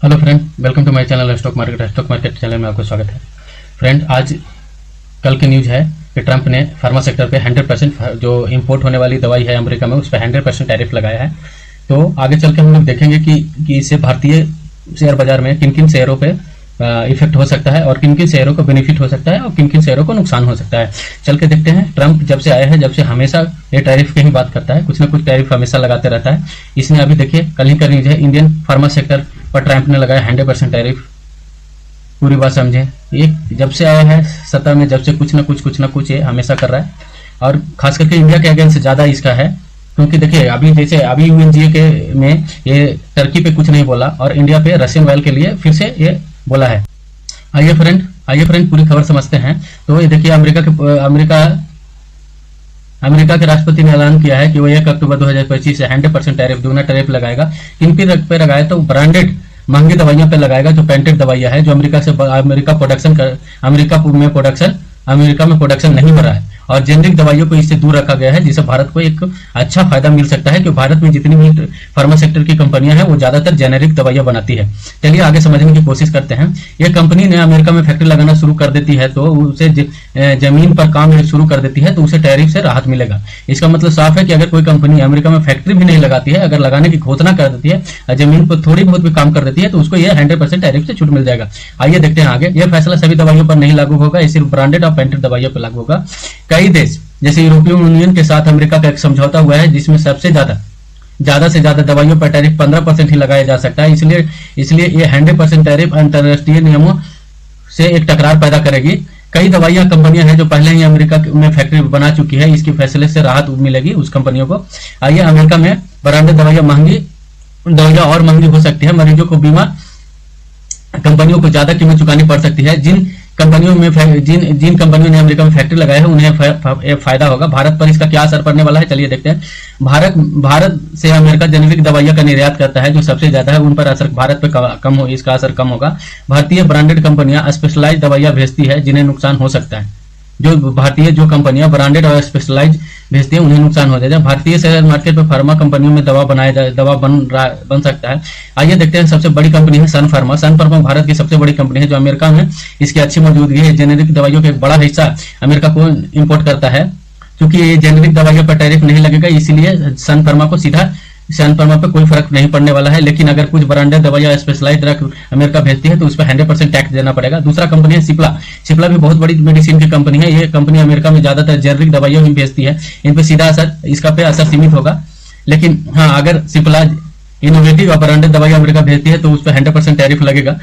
Hello friend, welcome to my channel stock market channel में आपको स्वागत है। फ्रेंड, आज कल की न्यूज़ है कि ट्रंप ने फार्मा सेक्टर पे 100% जो इंपोर्ट होने वाली दवाई है अमेरिका में उस पर 100% टैरिफ लगाया है। तो आगे चल के हम लोग देखेंगे कि इससे भारतीय शेयर बाजार में किन किन शेयरों पे इफेक्ट हो सकता है और किन किन शेयरों को बेनिफिट हो सकता है और किन किन शेयरों को नुकसान हो सकता है। चल के देखते हैं। ट्रंप जब से आया है, जब से हमेशा ये टैरिफ की ही बात करता है, कुछ ना कुछ टैरिफ हमेशा लगाते रहता है। इसने अभी देखिए कल ही का न्यूज है, इंडियन फार्मा सेक्टर पर ट्रंप ने लगाया 100% टैरिफ। पूरी बात समझे। ये जब से आया है सत्ता में, जब से कुछ ना कुछ ये हमेशा कर रहा है और खास करके इंडिया के अगेंस्ट ज्यादा इसका है। क्योंकि देखिए अभी जैसे अभी यूएनजीए के में ये टर्की पे कुछ नहीं बोला और इंडिया पे रशियन ऑयल के लिए फिर से ये बोला है। आइए फ्रेंड पूरी खबर समझते हैं। तो ये देखिए अमेरिका के राष्ट्रपति ने ऐलान किया है कि वो 1 अक्टूबर 2025 से 100% टैरिफ, दूना टैरिफ लगाएगा। किन पे लगाए तो ब्रांडेड महंगी दवाइयों पे लगाएगा, जो पेटेंट दवाइयां है, जो अमेरिका में प्रोडक्शन नहीं हो रहा है। और जेनरिक दवाइयों को इससे दूर रखा गया है, जिससे भारत को एक अच्छा फायदा मिल सकता है, क्योंकि भारत में जितनी भी फार्मा सेक्टर की कंपनियां हैं वो ज्यादातर जेनेरिक दवाइयां बनाती है। चलिए आगे समझने की कोशिश करते हैं। ये कंपनी ने अमेरिका में फैक्ट्री लगाना शुरू कर देती है तो उसे जमीन पर काम शुरू कर देती है तो उसे टैरिफ से राहत मिलेगा। इसका मतलब साफ है कि अगर कोई कंपनी अमेरिका में फैक्ट्री भी नहीं लगाती है, अगर लगाने की घोषणा कर देती है और जमीन पर थोड़ी बहुत भी काम कर देती है तो उसको यह 100% टैरिफ से छूट मिल जाएगा। आइए देखते हैं आगे। यह फैसला सभी दवाइयों पर नहीं लागू होगा, ये सिर्फ ब्रांडेड और पेटेंट दवाइयों पर लागू होगा। कई देश जैसे यूरोपियन यूनियन के साथ अमेरिका का एक समझौता हुआ है, जिसमें सबसे ज्यादा से ज्यादा दवाइयों पर टैरिफ 15% ही लगाया जा सकता है। इसलिए ये 100% टैरिफ अंतर्राष्ट्रीय नियमों से एक टकरार पैदा करेगी। कई दवाइयां कंपनियां हैं जो पहले ही अमेरिका में फैक्ट्री बना चुकी है, इसके फैसले से राहत मिलेगी उस कंपनियों को। आइए, अमेरिका में ब्रांडेड दवाइयां और महंगी हो सकती है। मरीजों को बीमा कंपनियों को ज्यादा कीमत चुकानी पड़ सकती है। जिन कंपनियों ने अमेरिका में फैक्ट्री लगाया है उन्हें फायदा होगा। भारत पर इसका क्या असर पड़ने वाला है, चलिए देखते हैं। भारत से अमेरिका जेनेरिक दवाइयां का निर्यात करता है, जो सबसे ज्यादा है। उन पर असर भारत पर इसका असर कम होगा। भारतीय ब्रांडेड कंपनियां स्पेशलाइज दवाइयां भेजती है, जिन्हें नुकसान हो सकता है। जो कंपनियां ब्रांडेड और स्पेशलाइज भेजती है उन्हें नुकसान हो जाएगा। भारतीय शेयर मार्केट पर फार्मा कंपनियों में दवा बन सकता है। आइए देखते हैं। सबसे बड़ी कंपनी है सन फार्मा भारत की सबसे बड़ी कंपनी है, जो अमेरिका में इसकी अच्छी मौजूदगी है। जेनेरिक दवाइयों का एक बड़ा हिस्सा अमेरिका को इंपोर्ट करता है। क्योंकि ये जेनेरिक दवाइयों पर टैरिफ नहीं लगेगा, इसलिए सन फार्मा पे कोई फर्क नहीं पड़ने वाला है। लेकिन अगर कुछ ब्रांडेड दवाइयां स्पेशलाइज्ड ड्रग अमेरिका भेजती है तो उस पर 100% टैक्स देना पड़ेगा। दूसरा कंपनी है सिप्ला भी बहुत बड़ी मेडिसिन की कंपनी है। ये कंपनी अमेरिका में ज्यादातर जेनेरिक दवाइयां ही भेजती है। इन पे सीधा असर सीमित होगा। लेकिन हाँ, अगर सिप्ला इनोवेटिव और ब्रांडेड दवाइयां अमेरिका भेजती है तो उस पर 100% टैरिफ लगेगा।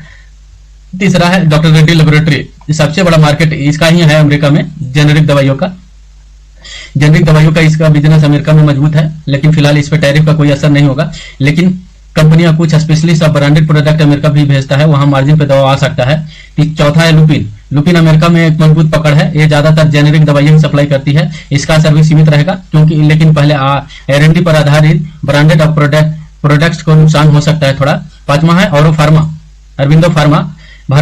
तीसरा है डॉक्टर रेड्डी लेबोरेटरी, सबसे बड़ा मार्केट इसका ही है अमेरिका में जेनेरिक दवाइयों का इसका बिजनेस अमेरिका में मजबूत है। लेकिन फिलहाल इस पर टैरिफ का कोई असर नहीं होगा। लेकिन कंपनियां कुछ स्पेशलिस्ट और ब्रांडेड प्रोडक्ट अमेरिका भी भेजता है, वहां मार्जिन पे दबाव आ सकता है। चौथा है लुपिन अमेरिका में एक मजबूत पकड़ है। ये ज्यादातर जेनेरिक दवाइयां सप्लाई करती है, इसका असर भी सीमित रहेगा। लेकिन पहले R&D पर आधारित ब्रांडेड और प्रोडक्ट्स को नुकसान हो सकता है थोड़ा। पांचवा है अरविंदो फार्मा।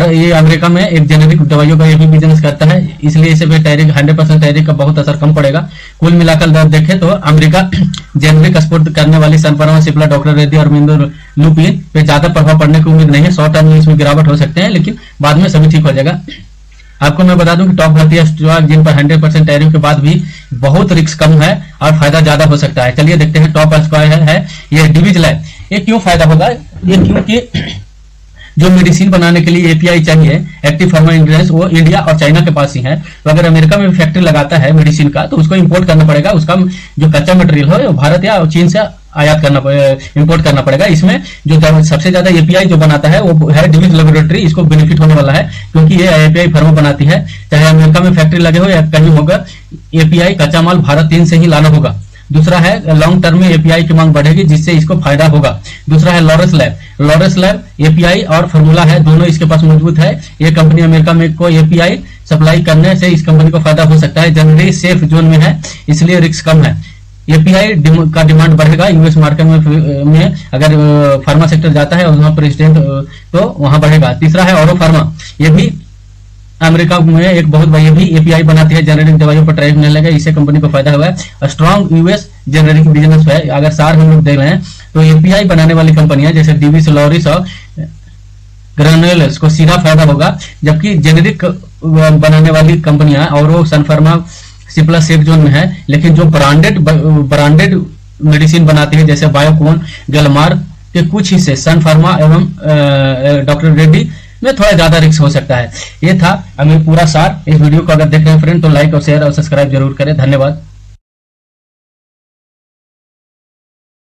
ये अमेरिका में एक जेनेरिक दवाइयों का भी बिजनेस करता है, इसलिए इसे 100% टैरिफ का बहुत असर कम पड़ेगा। कुल मिलाकर देखें तो अमेरिका जेनेरिक एक्सपोर्ट करने वाली सन फार्मा, सिप्ला, डॉक्टर रेड्डी और अरविंदो लुपिन पे ज्यादा प्रभाव पड़ने की उम्मीद नहीं है। शॉर्ट टर्म में इसमें गिरावट हो सकते हैं, लेकिन बाद में सभी ठीक हो जाएगा। आपको मैं बता दूं कि टॉप भारतीय स्टॉक जिन पर 100% टैरिफ के बाद भी बहुत रिस्क कम है और फायदा ज्यादा हो सकता है। चलिए देखते हैं। टॉप स्टॉक है ये डिविज लैब। ये क्यों फायदा होगा? ये क्योंकि जो मेडिसिन बनाने के लिए एपीआई चाहिए, एक्टिव फार्मा इंग्रेडिएंट्स, वो इंडिया और चाइना के पास ही है। तो अगर अमेरिका में फैक्ट्री लगाता है मेडिसिन का तो उसको इंपोर्ट करना पड़ेगा। उसका जो कच्चा मटेरियल हो वो भारत या चीन से इंपोर्ट करना पड़ेगा। इसमें जो सबसे ज्यादा एपीआई जो बनाता है वो है डिविज लेबोरेटरी। इसको बेनिफिट होने वाला है, क्योंकि ये एपीआई फार्मा बनाती है। चाहे अमेरिका में फैक्ट्री लगे हो या कहीं होगा, एपीआई कच्चा माल भारत चीन से ही लाना होगा। दूसरा है लॉन्ग टर्म में एपीआई की मांग बढ़ेगी, जिससे इसको फायदा होगा। दूसरा है लॉरस लैब एपीआई और फार्मूला है, दोनों इसके पास मजबूत है। ये कंपनी अमेरिका में को एपीआई सप्लाई करने से इस कंपनी को फायदा हो सकता है। जनरली सेफ जोन में है, इसलिए रिस्क कम है। एपीआई का डिमांड बढ़ेगा यूएस मार्केट में अगर फार्मा सेक्टर जाता है और वहां पर स्ट्रेंथ तो वहां बढ़ेगा। तीसरा है ऑरो फार्मा। ये भी अमेरिका में एक बहुत बड़ी भी एपीआई बनाती है, जेनेरिक दवाइयों पर टैरिफ नहीं लगेगा, इससे कंपनी को फायदा हुआ है। स्ट्रॉन्ग यूएस जेनेरिक बिजनेस है। अगर सार हम लोग देख रहे हैं तो एपीआई बनाने वाली कंपनियां जैसे डीवीस, लॉरिस और ग्रेन्युलर्स को सीधा फायदा होगा, जबकि जेनेरिक बनाने वाली कंपनियां और वो सन फार्मा सिप्ला सेफ जोन में है, लेकिन जो ब्रांडेड मेडिसिन बनाती है जैसे बायोकॉन, गलमार के कुछ हिस्से सन फार्मा एवं डॉक्टर रेड्डी में थोड़ा ज्यादा रिस्क हो सकता है। ये था अमीर पूरा सार। इस वीडियो को अगर देख रहे हैं फ्रेंड तो लाइक और शेयर और सब्सक्राइब जरूर करें। धन्यवाद।